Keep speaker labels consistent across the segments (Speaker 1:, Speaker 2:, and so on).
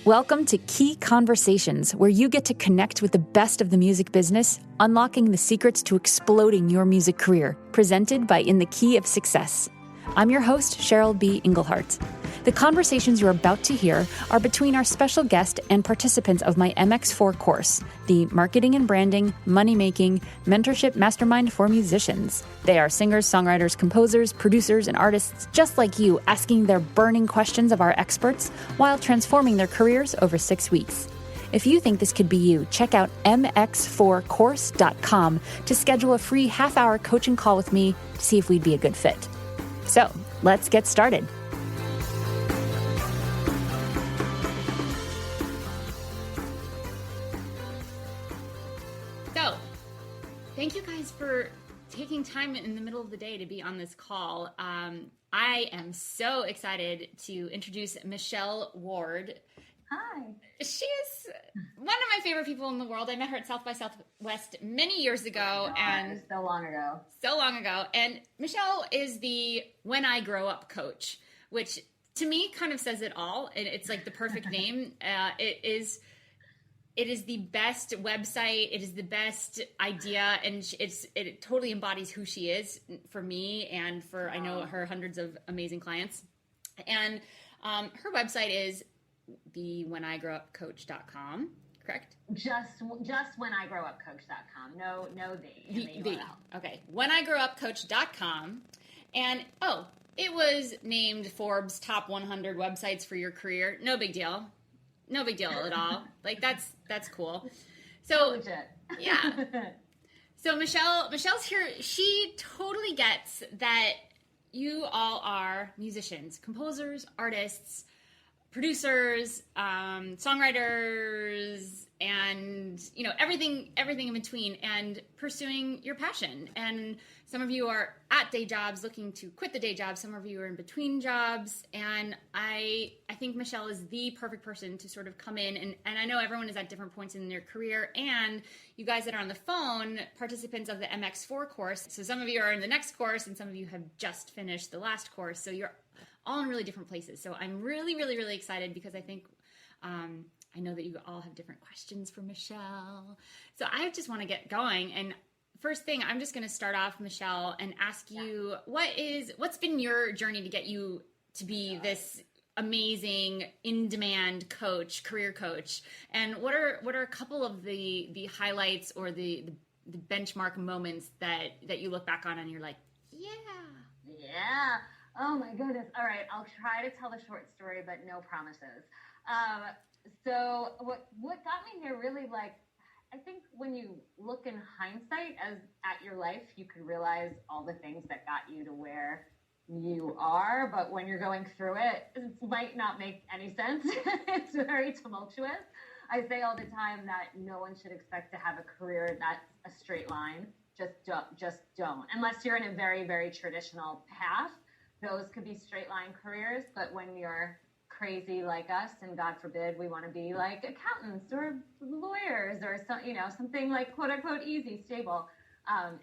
Speaker 1: Welcome to Key Conversations, where you get to connect with the best of the music business, unlocking the secrets to exploding your music career, presented by In the Key of Success. I'm your host, Cheryl B. Engelhardt. The conversations you're about to hear are between our special guest and participants of my MX4 course, the Marketing and Branding, Money-Making, Mentorship Mastermind for Musicians. They are singers, songwriters, composers, producers, and artists just like you, asking their burning questions of our experts while transforming their careers over 6 weeks. If you think this could be you, check out mx4course.com to schedule a free half-hour coaching call with me to see if we'd be a good fit. So, let's get started. Thank you guys for taking time in the middle of the day to be on this call. I am so excited to introduce Michelle Ward.
Speaker 2: Hi.
Speaker 1: She is one of my favorite people in the world. I met her at South by Southwest many years ago. And
Speaker 2: so long ago.
Speaker 1: And Michelle is the When I Grow Up coach, which to me kind of says it all. It's like the perfect name. It is the best website. It is the best idea, and it totally embodies who she is for me and for I know her hundreds of amazing clients. And her website is the whenigrowupcoach.com, correct?
Speaker 2: Just whenigrowupcoach.com. No the.
Speaker 1: Okay, whenigrowupcoach.com, and it was named Forbes top 100 websites for your career. No big deal. No big deal at all. Like that's cool. So
Speaker 2: legit.
Speaker 1: Yeah. So Michelle's here. She totally gets that you all are musicians, composers, artists, producers, songwriters, and everything in between, and pursuing your passion. And some of you are at day jobs looking to quit the day job. Some of you are in between jobs. And I think Michelle is the perfect person to sort of come in. And I know everyone is at different points in their career. And you guys that are on the phone, participants of the MX4 course. So some of you are in the next course and some of you have just finished the last course. So you're all in really different places. So I'm really, really, really excited because I think I know that you all have different questions for Michelle. So I just want to get going. And first thing, I'm just going to start off, Michelle, and ask you what's been your journey to get you to be this amazing in-demand coach, career coach, and what are a couple of the highlights or the benchmark moments that you look back on and you're like,
Speaker 2: yeah. Oh my goodness. All right, I'll try to tell the short story, but no promises. So what got me here really, I think when you look in hindsight at your life, you could realize all the things that got you to where you are. But when you're going through it, it might not make any sense. It's very tumultuous. I say all the time that no one should expect to have a career that's a straight line. Just don't. Unless you're in a very, very traditional path, those could be straight line careers. But when you're crazy like us, and God forbid we want to be like accountants or lawyers or something like quote unquote easy, stable,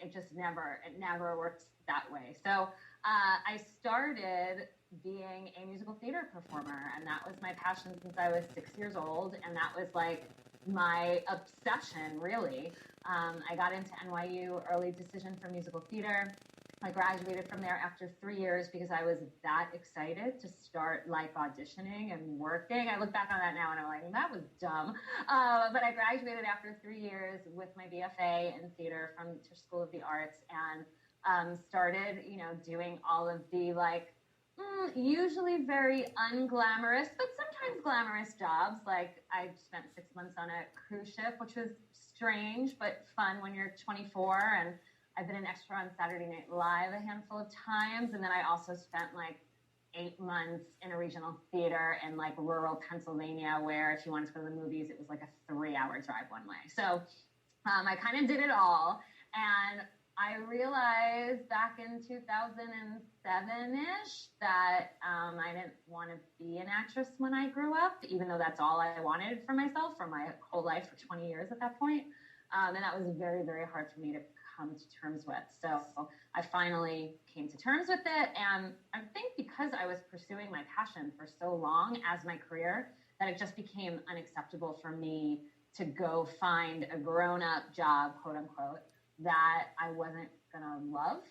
Speaker 2: it never works that way. So I started being a musical theater performer, and that was my passion since I was 6 years old, and that was like my obsession really. I got into NYU early decision for musical theater. I graduated from there after 3 years because I was that excited to start auditioning and working. I look back on that now and I'm like, that was dumb. But I graduated after 3 years with my BFA in theater from Tisch School of the Arts, and started, doing all of the usually very unglamorous, but sometimes glamorous jobs. Like I spent 6 months on a cruise ship, which was strange but fun when you're 24, and I've been an extra on Saturday Night Live a handful of times. And then I also spent 8 months in a regional theater in rural Pennsylvania, where if you wanted to go to the movies, it was a 3-hour drive one way. So I kind of did it all. And I realized back in 2007-ish that I didn't want to be an actress when I grew up, even though that's all I wanted for myself for my whole life, for 20 years at that point. And that was very, very hard for me to come to terms with. So I finally came to terms with it. And I think because I was pursuing my passion for so long as my career, that it just became unacceptable for me to go find a grown-up job, quote unquote, that I wasn't gonna love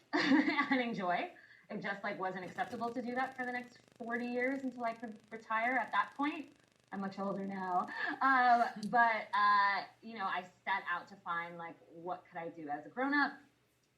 Speaker 2: and enjoy. It just like wasn't acceptable to do that for the next 40 years until I could retire. At that point, I'm much older now, but you know, I set out to find like, what could I do as a grown-up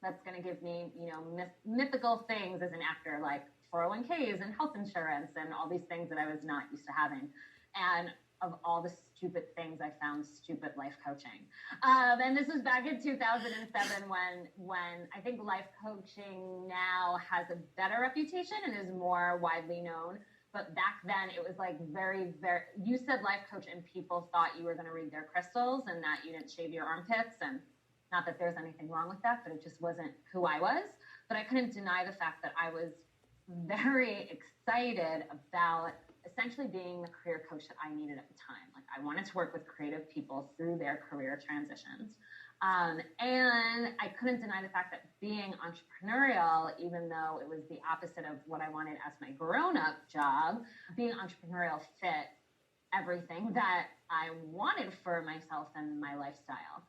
Speaker 2: that's going to give me, you know, mythical things as an actor, like 401ks and health insurance and all these things that I was not used to having. And of all the stupid things, I found stupid life coaching. And this was back in 2007 when I think life coaching now has a better reputation and is more widely known. But back then it was like very, very, you said life coach and people thought you were going to read their crystals and that you didn't shave your armpits. And not that there's anything wrong with that, but it just wasn't who I was. But I couldn't deny the fact that I was very excited about essentially being the career coach that I needed at the time. Like I wanted to work with creative people through their career transitions. And I couldn't deny the fact that being entrepreneurial, even though it was the opposite of what I wanted as my grown-up job, being entrepreneurial fit everything that I wanted for myself and my lifestyle.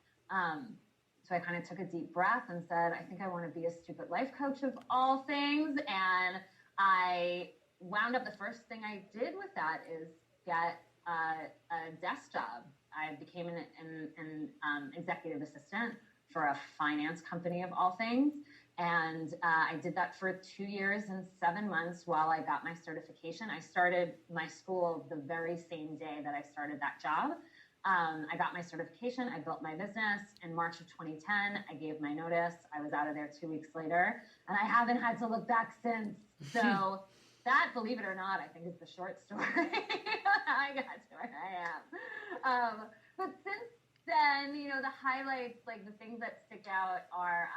Speaker 2: So I kind of took a deep breath and said, I think I want to be a stupid life coach of all things. And I wound up, the first thing I did with that is get a desk job. I became an executive assistant for a finance company of all things. And I did that for 2 years and 7 months while I got my certification. I started my school the very same day that I started that job. I got my certification. I built my business. In March of 2010, I gave my notice. I was out of there 2 weeks later, and I haven't had to look back since. So that, believe it or not, I think is the short story. I got to where I am. But since then, you know, the highlights, like the things that stick out are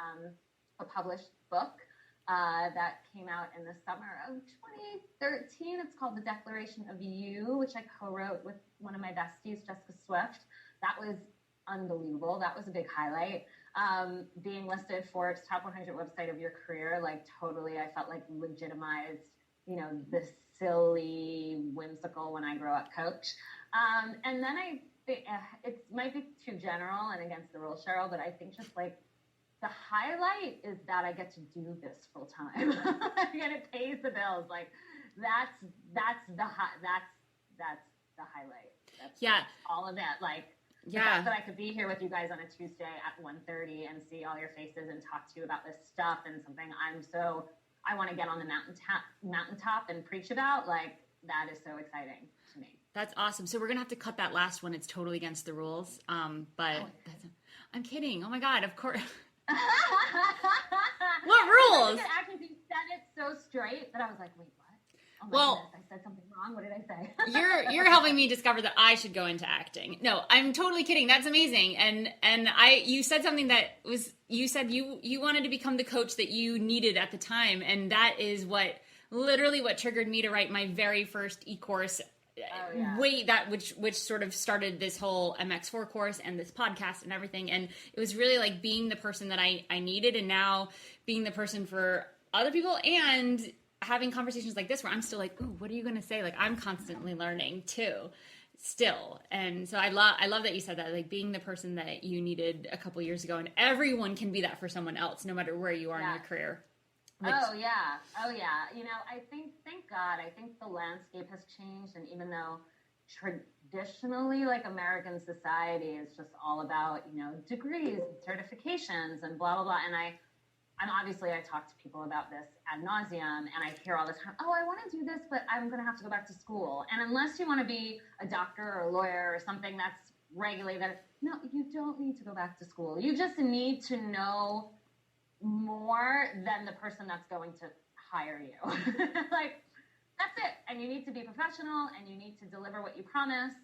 Speaker 2: a published book that came out in the summer of 2013. It's called The Declaration of You, which I co-wrote with one of my besties, Jessica Swift. That was unbelievable. That was a big highlight. Being listed Forbes top 100 website of your career, like totally, I felt like legitimized, you know, the silly, whimsical when I grow up coach. And then I think it might be too general and against the rules, Cheryl, but I think just like the highlight is that I get to do this full time. And it pays the bills. Like that's the highlight. That's all of that. Like the fact that I could be here with you guys on a Tuesday at 1:30 and see all your faces and talk to you about this stuff and something I want to get on the mountaintop and preach about. Like that is so exciting to me.
Speaker 1: That's awesome. So we're gonna have to cut that last one. It's totally against the rules. But I'm kidding. Oh my God, of course. What rules?
Speaker 2: Actually, you said it so straight that I was like, wait, what? Oh my goodness, I said something wrong. What did I say?
Speaker 1: You're helping me discover that I should go into acting. No, I'm totally kidding. That's amazing. And you said something that was, you said you wanted to become the coach that you needed at the time, and that is literally what triggered me to write my very first e-course. Which sort of started this whole MX4 course and this podcast and everything. And it was really like being the person that I needed, and now being the person for other people, and having conversations like this where I'm still like, ooh, what are you going to say? Like I'm constantly learning too, still. And so I love that you said that, like being the person that you needed a couple years ago, and everyone can be that for someone else, no matter where you are in your career.
Speaker 2: Oh yeah. You know, I think, thank God, I think the landscape has changed. And even though traditionally, like American society is just all about, you know, degrees and certifications and blah, blah, blah. And I talk to people about this ad nauseum, and I hear all the time, oh, I want to do this, but I'm going to have to go back to school. And unless you want to be a doctor or a lawyer or something that's regulated, no, you don't need to go back to school. You just need to know more than the person that's going to hire you. Like, that's it. And you need to be professional, and you need to deliver what you promise,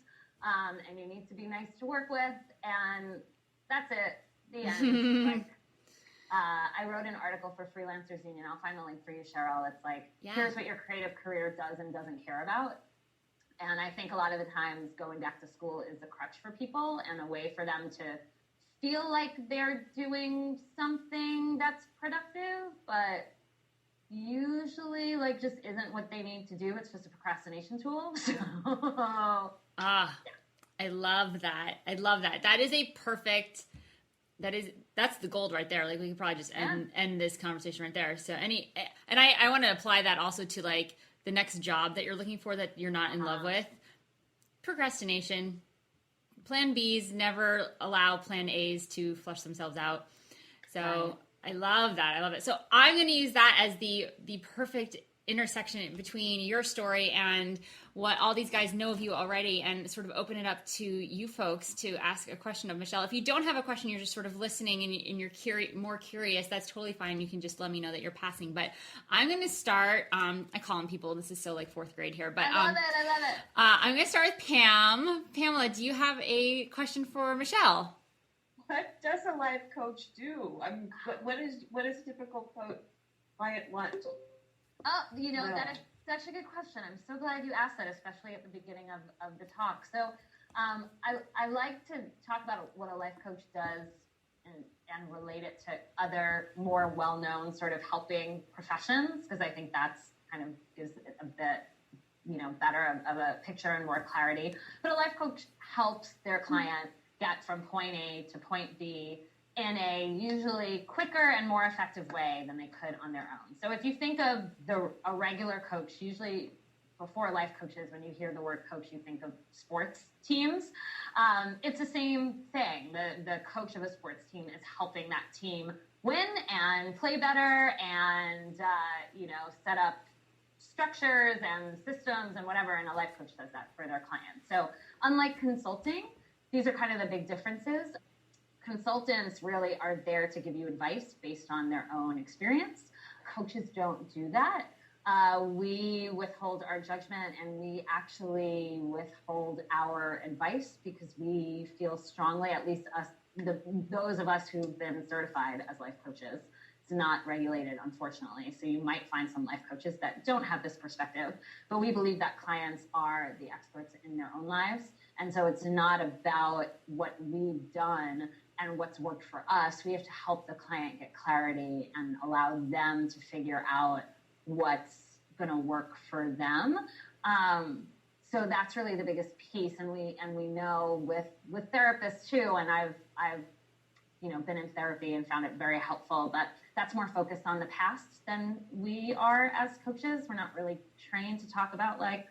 Speaker 2: and you need to be nice to work with, and that's it. The end. Like, I wrote an article for Freelancers Union. I'll find the link for you, Cheryl. It's like, here's what your creative career does and doesn't care about. And I think a lot of the times going back to school is a crutch for people and a way for them to feel like they're doing something that's productive, but usually like just isn't what they need to do. It's just a procrastination tool. So,
Speaker 1: yeah. I love that. I love that. That is a perfect, that's the gold right there. Like we could probably just end this conversation right there. So I want to apply that also to like the next job that you're looking for that you're not in love with. Procrastination. Plan Bs never allow plan As to flush themselves out. So I love that. I love it. So I'm going to use that as the perfect intersection between your story and what all these guys know of you already, and sort of open it up to you folks to ask a question of Michelle. If you don't have a question, you're just sort of listening and you're more curious, that's totally fine. You can just let me know that you're passing. But I'm going to start, I call them people. This is so like fourth grade here. But
Speaker 2: I love it.
Speaker 1: I'm going to start with Pam. Pamela, do you have a question for Michelle?
Speaker 3: What does a life coach do? What is typical client want?
Speaker 2: Oh, that is such a good question. I'm so glad you asked that, especially at the beginning of the talk. So I like to talk about what a life coach does and relate it to other more well-known sort of helping professions, because I think that's kind of gives it a bit, better of a picture and more clarity. But a life coach helps their client get from point A to point B in a usually quicker and more effective way than they could on their own. So if you think of a regular coach, usually before life coaches, when you hear the word coach, you think of sports teams. It's the same thing. The coach of a sports team is helping that team win and play better and, set up structures and systems and whatever, and a life coach does that for their clients. So unlike consulting, these are kind of the big differences. Consultants really are there to give you advice based on their own experience. Coaches don't do that. We withhold our judgment, and we actually withhold our advice because we feel strongly, at least us, those of us who've been certified as life coaches. It's not regulated, unfortunately. So you might find some life coaches that don't have this perspective, but we believe that clients are the experts in their own lives. And so it's not about what we've done and what's worked for us. We have to help the client get clarity and allow them to figure out what's going to work for them. So that's really the biggest piece. And we know with therapists too, and I've been in therapy and found it very helpful, but that's more focused on the past than we are as coaches. We're not really trained to talk about like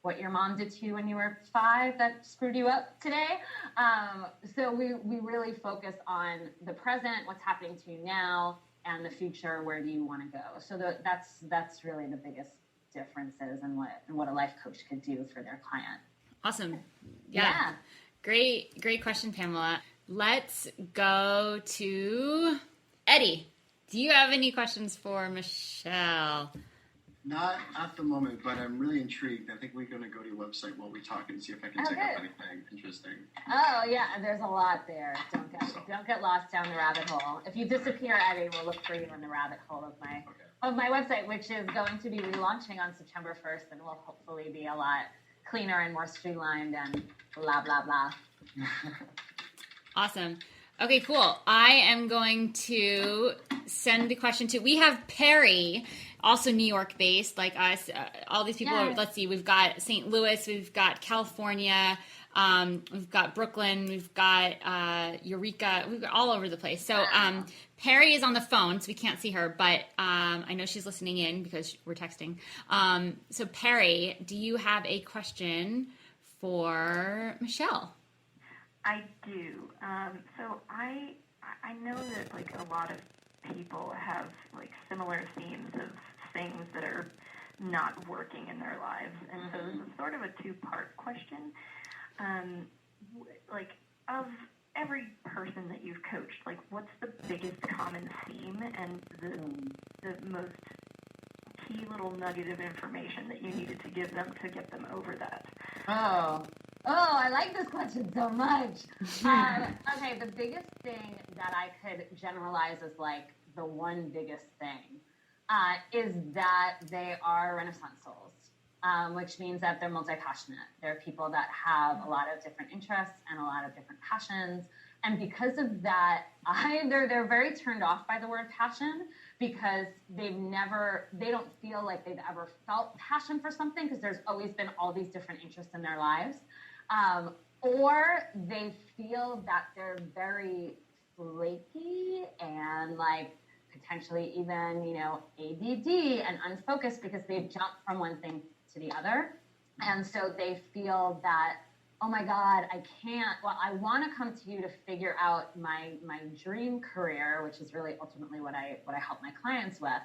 Speaker 2: what your mom did to you when you were 5 that screwed you up today. So we really focus on the present, what's happening to you now, and the future, where do you want to go? So that's really the biggest differences in what a life coach could do for their client.
Speaker 1: Awesome. Yeah. Great question, Pamela. Let's go to Eddie. Do you have any questions for Michelle?
Speaker 4: Not at the moment, but I'm really intrigued. I think we're going to go to your website while we talk and see if I can take up anything interesting.
Speaker 2: Oh, yeah, there's a lot there. Don't get lost down the rabbit hole. If you disappear, Eddie, we'll look for you in the rabbit hole of my website, which is going to be relaunching on September 1st, and will hopefully be a lot cleaner and more streamlined and blah, blah, blah.
Speaker 1: Awesome. Okay, cool. I am going to send the question to, we have Perry, also New York based like us. All these people, let's see, we've got St. Louis, we've got California, we've got Brooklyn, we've got Eureka, we've got all over the place. So Perry is on the phone, so we can't see her, but I know she's listening in because we're texting. So Perry, do you have a question for Michelle?
Speaker 5: I do. So I know that like a lot of people have like similar themes of things that are not working in their lives, and so this is sort of a two-part question. Like of every person that you've coached, like what's the biggest common theme and the most key little nugget of information that you needed to give them to get them over that?
Speaker 2: Oh, I like this question so much. Okay, the biggest thing that I could generalize as like the one biggest thing is that they are Renaissance souls, which means that they're multi-passionate. They're people that have a lot of different interests and a lot of different passions, And because of that, they're very turned off by the word passion, because they don't feel like they've ever felt passion for something, because there's always been all these different interests in their lives. Or they feel that they're very flaky and like potentially even, ADD and unfocused, because they've jumped from one thing to the other. And so they feel that, oh my God, I want to come to you to figure out my dream career, which is really ultimately what I help my clients with.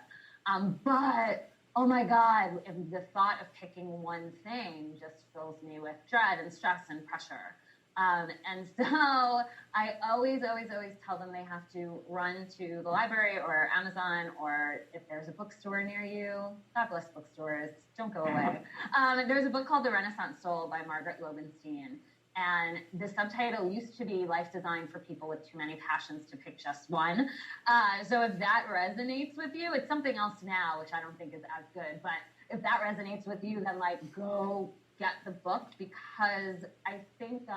Speaker 2: But oh my God, if the thought of picking one thing just fills me with dread and stress and pressure. And so I always tell them they have to run to the library or Amazon, or if there's a bookstore near you, God bless bookstores, don't go away. There's a book called The Renaissance Soul by Margaret Lobenstein. And the subtitle used to be Life Design for People with Too Many Passions to Pick Just One. So if that resonates with you, it's something else now, which I don't think is as good. But if that resonates with you, then go get the book, because I think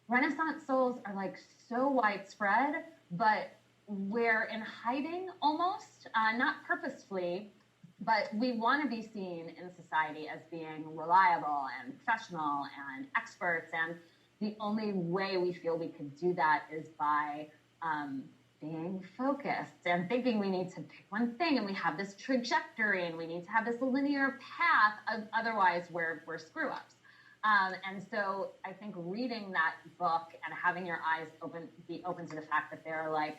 Speaker 2: Renaissance souls are so widespread, but we're in hiding almost, not purposefully, but we want to be seen in society as being reliable and professional and experts. And the only way we feel we can do that is by being focused and thinking we need to pick one thing, and we have this trajectory and we need to have this linear path. Otherwise, we're screw ups. And so I think reading that book and having your eyes be open to the fact that there are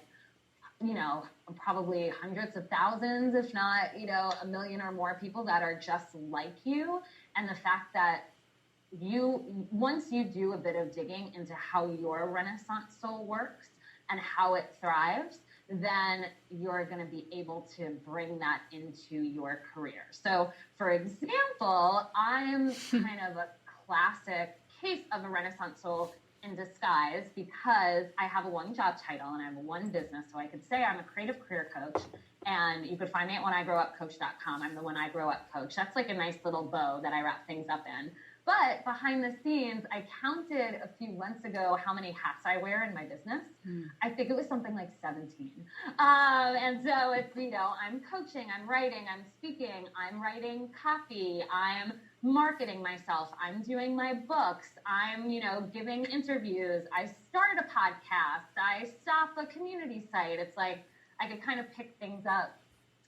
Speaker 2: probably hundreds of thousands, if not, 1 million or more people that are just like you. And the fact that once you do a bit of digging into how your Renaissance soul works and how it thrives, then you're going to be able to bring that into your career. So, for example, I'm kind of a classic case of a Renaissance soul in disguise, because I have a one job title and I have one business. So I could say I'm a creative career coach, and you could find me at whenIgrowupcoach.com. I'm the When I Grow Up coach. That's like a nice little bow that I wrap things up in. But behind the scenes, I counted a few months ago how many hats I wear in my business. I think it was something like 17. And so it's, I'm coaching, I'm writing, I'm speaking, I'm writing copy, I'm marketing myself, I'm doing my books, I'm, giving interviews, I started a podcast, I staff a community site. It's like I could kind of pick things up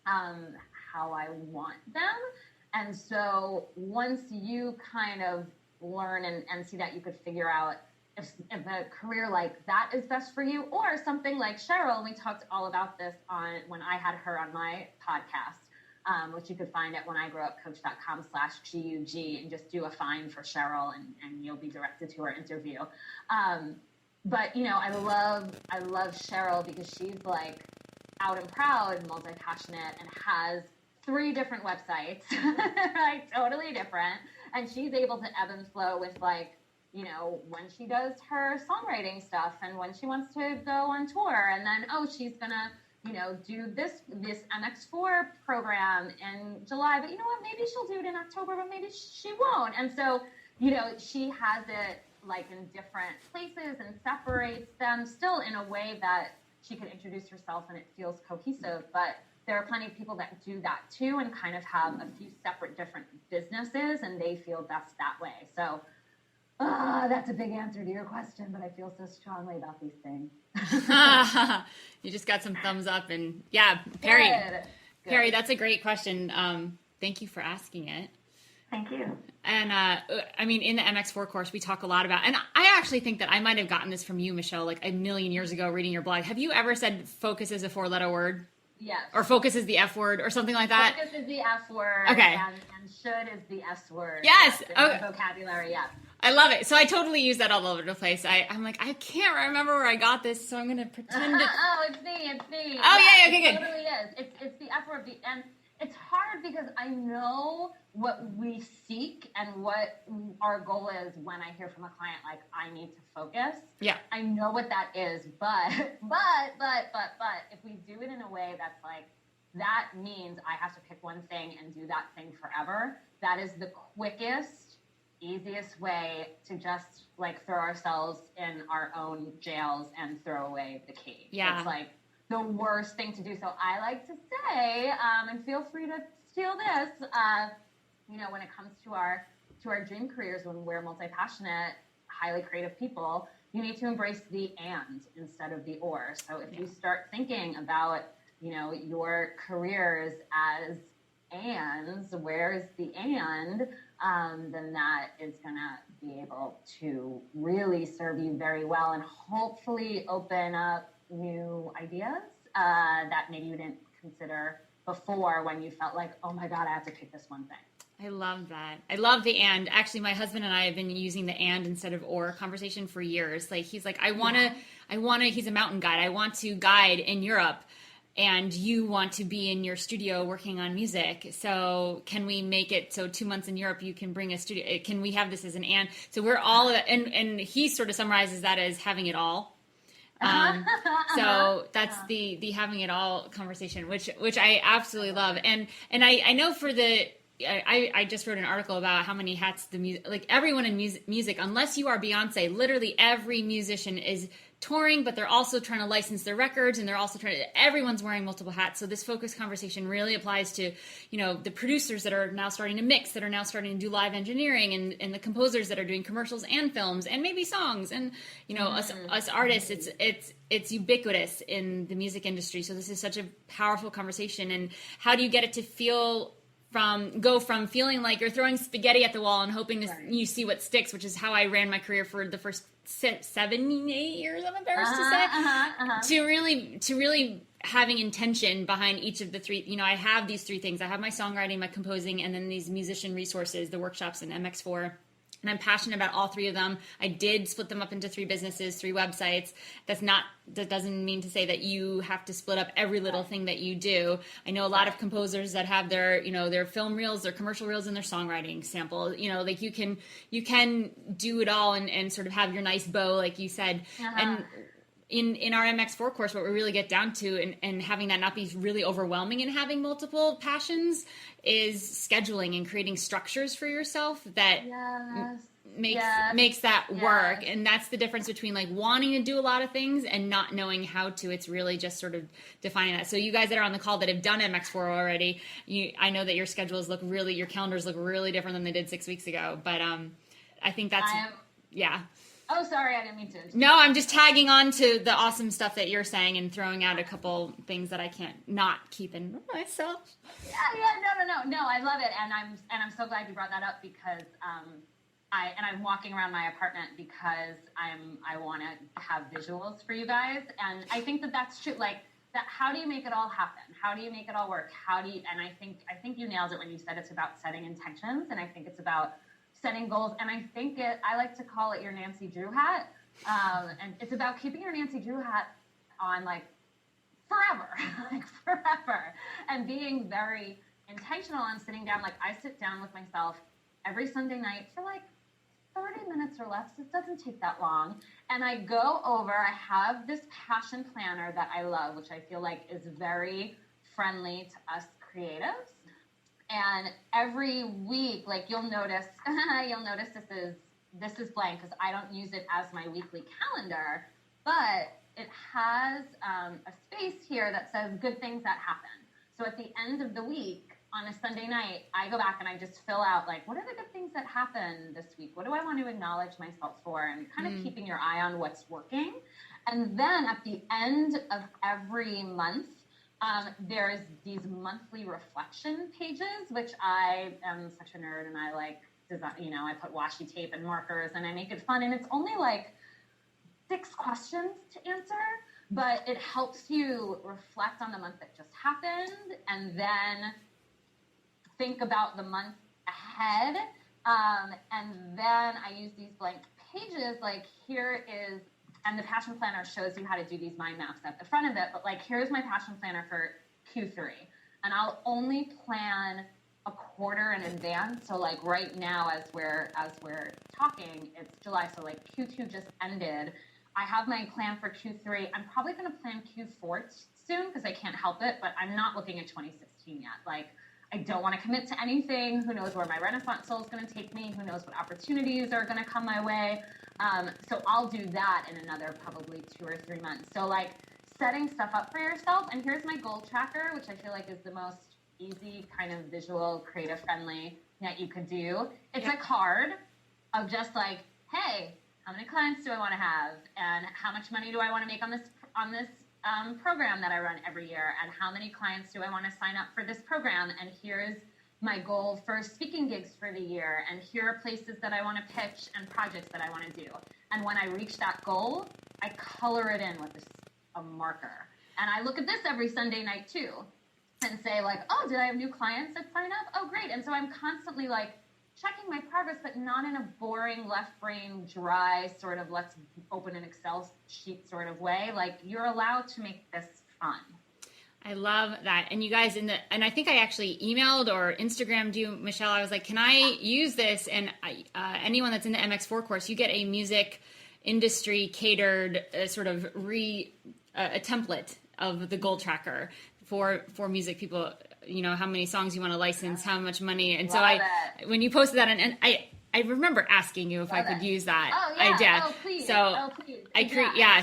Speaker 2: how I want them. And so once you kind of learn and see that, you could figure out if a career like that is best for you, or something like Cheryl. And we talked all about this when I had her on my podcast, which you could find at whenIgrowupcoach.com/GUG, and just do a find for Cheryl, and you'll be directed to her interview. But I love Cheryl because she's out and proud, multi-passionate, and has 3 different websites, totally different. And she's able to ebb and flow with when she does her songwriting stuff and when she wants to go on tour. And then, she's gonna, do this MX4 program in July, but you know what, maybe she'll do it in October, but maybe she won't. And so, she has it in different places and separates them still in a way that she can introduce herself and it feels cohesive. But there are plenty of people that do that too, and kind of have a few separate different businesses, and they feel best that way. So that's a big answer to your question, but I feel so strongly about these things.
Speaker 1: You just got some thumbs up, and yeah, Perry.
Speaker 2: Good.
Speaker 1: Perry, that's a great question. Thank you for asking it.
Speaker 5: Thank you.
Speaker 1: And in the MX4 course, we talk a lot about, and I actually think that I might have gotten this from you, Michelle, a million years ago reading your blog. Have you ever said focus is a 4-letter word?
Speaker 2: Yes.
Speaker 1: Or focus is the F word or something like that?
Speaker 2: Focus is the F word.
Speaker 1: Okay.
Speaker 2: And should is the S word.
Speaker 1: Yes.
Speaker 2: Okay. Vocabulary, yeah.
Speaker 1: I love it. So I totally use that all over the place. I'm I can't remember where I got this, so I'm going to pretend it.
Speaker 2: Oh, it's me.
Speaker 1: Oh, yeah, okay, good.
Speaker 2: It totally is. It's the F word. And it's hard because I know what we seek and what our goal is when I hear from a client, I need to focus.
Speaker 1: Yeah.
Speaker 2: I know what that is, but if we do it in a way that's that means I have to pick one thing and do that thing forever, that is the quickest easiest way to just like throw ourselves in our own jails and throw away the key.
Speaker 1: Yeah.
Speaker 2: It's like the worst thing to do. So I like to say, and feel free to steal this, you know, when it comes to our dream careers, when we're multi-passionate, highly creative people, you need to embrace the and instead of the or. So if you start thinking about, you know, your careers as ands, where's the and, then that is going to be able to really serve you very well and hopefully open up new ideas that maybe you didn't consider before when you felt like, oh my God, I have to pick this one thing.
Speaker 1: I love that. I love the and. Actually, my husband and I have been using the and instead of or conversation for years. Like, he's like, he's a mountain guide. I want to guide in Europe, and you want to be in your studio working on music. So can we make it so 2 months in Europe, you can bring a studio? Can we have this as an and? So we're all, and he sort of summarizes that as having it all. So that's the having it all conversation, which I absolutely love. And I know for I just wrote an article about how many hats the music, like everyone in music, unless you are Beyonce, literally every musician is touring, but they're also trying to license their records, and they're also everyone's wearing multiple hats. So this focus conversation really applies to, you know, the producers that are now starting to mix, that are now starting to do live engineering, and the composers that are doing commercials and films and maybe songs, and, you know, us artists, it's ubiquitous in the music industry. So this is such a powerful conversation. And how do you get it to go from feeling like you're throwing spaghetti at the wall and hoping you see what sticks, which is how I ran my career for the first 7, 8 years, I'm embarrassed to say, to really having intention behind each of the three. You know, I have these three things. I have my songwriting, my composing, and then these musician resources, the workshops and MX4. And I'm passionate about all three of them. I did split them up into 3 businesses, 3 websites. That doesn't mean to say that you have to split up every little thing that you do. I know a lot of composers that have their, you know, their film reels, their commercial reels, and their songwriting sample. You know, like you can do it all and sort of have your nice bow, like you said. And in our MX4 course, what we really get down to, and having that not be really overwhelming and having multiple passions, is scheduling and creating structures for yourself that makes that work. And that's the difference between like wanting to do a lot of things and not knowing how to. It's really just sort of defining that. So you guys that are on the call that have done MX4 already, your calendars look really different than they did 6 weeks ago. But I think that's
Speaker 2: Oh, sorry, I didn't mean to.
Speaker 1: No, I'm just tagging on to the awesome stuff that you're saying and throwing out a couple things that I can't not keep in myself.
Speaker 2: No, I love it, and I'm so glad you brought that up, because I'm walking around my apartment because I want to have visuals for you guys, and I think that's true. Like that, how do you make it all happen? How do you make it all work? And I think you nailed it when you said it's about setting intentions, and I think it's about setting goals, and I think I like to call it your Nancy Drew hat, and it's about keeping your Nancy Drew hat on like forever, and being very intentional on sitting down. Like I sit down with myself every Sunday night for like 30 minutes or less. It doesn't take that long, and I go over. I have this passion planner that I love, which I feel like is very friendly to us creatives. And every week, like you'll notice this is blank because I don't use it as my weekly calendar, but it has a space here that says good things that happen. So at the end of the week, on a Sunday night, I go back and I just fill out like, what are the good things that happened this week? What do I want to acknowledge myself for? And kind of keeping your eye on what's working. And then at the end of every month, there's these monthly reflection pages, which I am such a nerd, and I like design, you know, I put washi tape and markers and I make it fun, and it's only like 6 questions to answer, but it helps you reflect on the month that just happened and then think about the month ahead. And then I use these blank pages, like here is, and the passion planner shows you how to do these mind maps at the front of it, but like here's my passion planner for Q3, and I'll only plan a quarter in advance. So like right now, as we're talking, it's July, so like Q2 just ended. I have my plan for Q3. I'm probably going to plan Q4 soon because I can't help it, but I'm not looking at 2016 yet. Like I don't want to commit to anything. Who knows where my Renaissance soul is going to take me? Who knows what opportunities are going to come my way? So I'll do that in another probably 2 or 3 months. So like setting stuff up for yourself. And here's my goal tracker, which I feel like is the most easy kind of visual, creative friendly that you could do. It's a card of just like, hey, how many clients do I want to have? And how much money do I want to make on this program that I run every year? And how many clients do I want to sign up for this program? And here's my goal for speaking gigs for the year. And here are places that I want to pitch and projects that I want to do. And when I reach that goal, I color it in with a marker. And I look at this every Sunday night too and say like, oh, did I have new clients that sign up? Oh, great. And so I'm constantly like checking my progress, but not in a boring left brain, dry sort of let's open an Excel sheet sort of way. Like you're allowed to make this fun.
Speaker 1: I love that. And you guys and I think I actually emailed or Instagrammed you, Michelle. I was like, can I use this? And anyone that's in the MX4 course, you get a music industry catered sort of a template of the goal tracker for music people, you know, how many songs you want to license, how much money. And when you posted that, and I remember asking you if I could use that.
Speaker 2: Oh, yeah.
Speaker 1: I did.
Speaker 2: Oh, please.
Speaker 1: So
Speaker 2: please.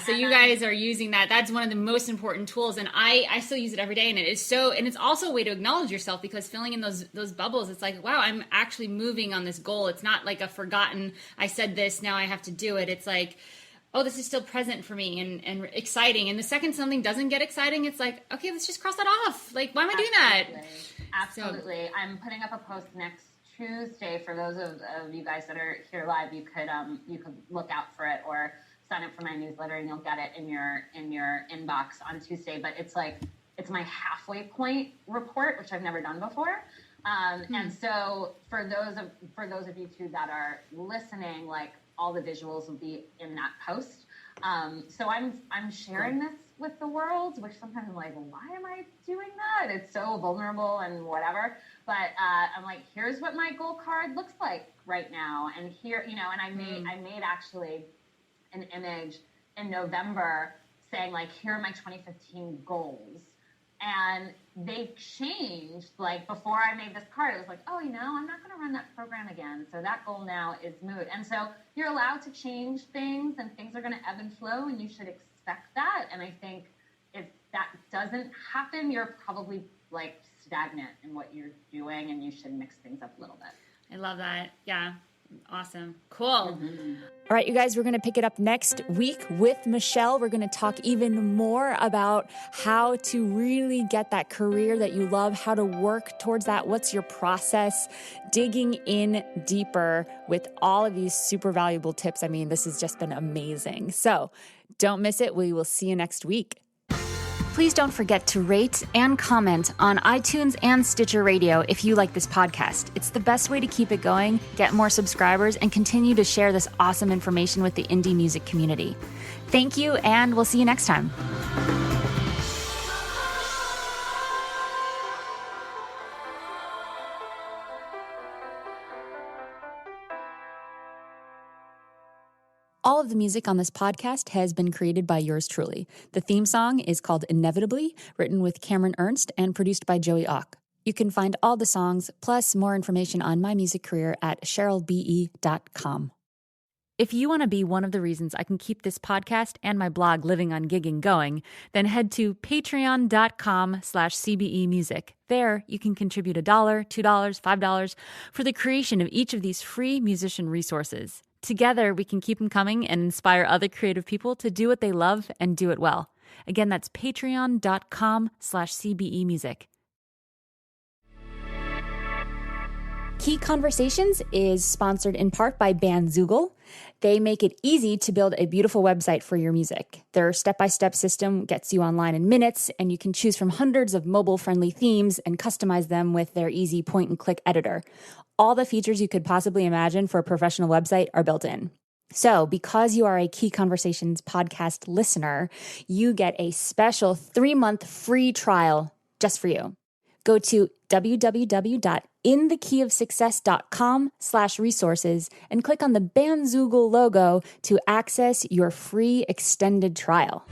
Speaker 1: So you guys are using that. That's one of the most important tools. And I still use it every day. And it's also a way to acknowledge yourself, because filling in those bubbles, it's like, wow, I'm actually moving on this goal. It's not like a forgotten, I said this, now I have to do it. It's like, oh, this is still present for me and exciting. And the second something doesn't get exciting, it's like, okay, let's just cross that off. Like, why am I doing that?
Speaker 2: Absolutely. So, I'm putting up a post next Tuesday for those of you guys that are here live. You could look out for it or sign up for my newsletter, and you'll get it in your inbox on Tuesday. But it's my halfway point report, which I've never done before. And so for those of you two that are listening, like, all the visuals will be in that post. So I'm sharing this with the world, which sometimes I'm like, why am I doing that? It's so vulnerable and whatever. But I'm like, here's what my goal card looks like right now. And here, you know, and I made actually an image in November saying like, here are my 2015 goals. And they changed, like, before I made this card, it was like, oh, you know, I'm not going to run that program again. So that goal now is moot. And so you're allowed to change things, and things are going to ebb and flow, and you should expect that. And I think if that doesn't happen, you're probably, like, stagnant in what you're doing, and you should mix things up a little bit.
Speaker 1: I love that. Yeah. Awesome. Cool.
Speaker 6: Mm-hmm. All right, you guys, we're going to pick it up next week with Michelle. We're going to talk even more about how to really get that career that you love, how to work towards that. What's your process? Digging in deeper with all of these super valuable tips. I mean, this has just been amazing. So don't miss it. We will see you next week. Please don't forget to rate and comment on iTunes and Stitcher Radio if you like this podcast. It's the best way to keep it going, get more subscribers, and continue to share this awesome information with the indie music community. Thank you, and we'll see you next time. All of the music on this podcast has been created by yours truly. The theme song is called Inevitably, written with Cameron Ernst and produced by Joey Ock. You can find all the songs, plus more information on my music career at CherylBE.com. If you want to be one of the reasons I can keep this podcast and my blog Living on Gigging going, then head to patreon.com/CBEmusic. There, you can contribute $1, $2, $5 for the creation of each of these free musician resources. Together, we can keep them coming and inspire other creative people to do what they love and do it well. Again, that's patreon.com/CBEmusic. Key Conversations is sponsored in part by Bandzoogle. They make it easy to build a beautiful website for your music. Their step-by-step system gets you online in minutes, and you can choose from hundreds of mobile-friendly themes and customize them with their easy point-and-click editor. All the features you could possibly imagine for a professional website are built in. So because you are a Key Conversations podcast listener, you get a special 3-month free trial just for you. Go to www.inthekeyofsuccess.com/resources and click on the Bandzoogle logo to access your free extended trial.